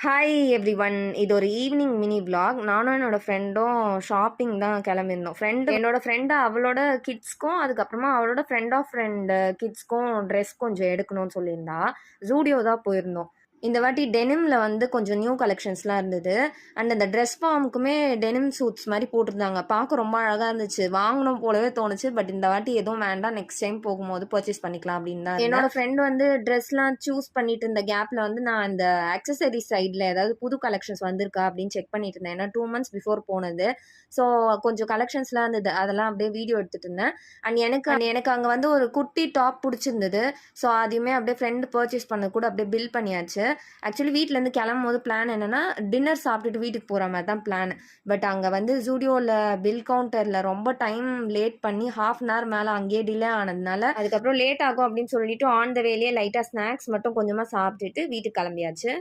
Hi everyone. இது ஒரு evening mini vlog. நானும் என்னோட ஃப்ரெண்டும் ஷாப்பிங் தான் கிளம்பியிருந்தோம். என்னோட ஃப்ரெண்டு அவளோட கிட்ஸ்க்கும் அதுக்கப்புறமா அவளோட ஃப்ரெண்ட் ஆஃப் ஃப்ரெண்டு கிட்ஸ்க்கும் ட்ரெஸ் கொஞ்சம் எடுக்கணும்னு சொல்லியிருந்தா. ஜூடியோ தான் போயிருந்தோம். இந்த வாட்டி டெனிமில் வந்து கொஞ்சம் நியூ கலெக்ஷன்ஸ்லாம் இருந்தது. அண்ட் அந்த ட்ரெஸ் ஃபார்முக்குமே டெனிம் சூட்ஸ் மாதிரி போட்டிருந்தாங்க. பார்க்க ரொம்ப அழகாக இருந்துச்சு. வாங்கணும் போலவே தோணுச்சு. பட் இந்த வாட்டி எதுவும் வேண்டாம், நெக்ஸ்ட் டைம் போகும்போது பர்ச்சேஸ் பண்ணிக்கலாம் அப்படின்னு தான். என்னோட ஃப்ரெண்ட் வந்து ட்ரெஸ்லாம் சூஸ் பண்ணிட்டு இருந்த கேப்பில் வந்து நான் இந்த அக்சசரி சைடில் ஏதாவது புது கலெக்ஷன்ஸ் வந்திருக்கா அப்படின்னு செக் பண்ணிட்டு இருந்தேன். ஏன்னா 2 months பிஃபோர் போனது. ஸோ கொஞ்சம் கலெக்ஷன்ஸ்லாம் இருந்தது. அதெல்லாம் அப்படியே வீடியோ எடுத்துட்டு இருந்தேன். அண்ட் எனக்கு அங்கே வந்து ஒரு குட்டி டாப் பிடிச்சிருந்தது. ஸோ அதையுமே அப்படியே ஃப்ரெண்டு பர்ச்சேஸ் பண்ண கூட அப்படியே பில் பண்ணியாச்சு. ஆக்சுவலி வீட்டிலேருந்து கிளம்பும் போது பிளான் என்னென்னா டின்னர் சாப்பிட்டுட்டு வீட்டுக்கு போகிற மாதிரி தான் பிளான். பட் அங்கே வந்து ஜூடியோவில் பில் கவுண்டரில் ரொம்ப டைம் லேட் பண்ணி ½ மேலே அங்கேயே டிலே ஆனதுனால அதுக்கப்புறம் லேட் ஆகும் அப்படின்னு சொல்லிட்டு ஆன் த வேலையே லைட்டாக ஸ்நாக்ஸ் மட்டும் கொஞ்சமாக சாப்பிட்டுட்டு வீட்டுக்கு கிளம்பியாச்சு.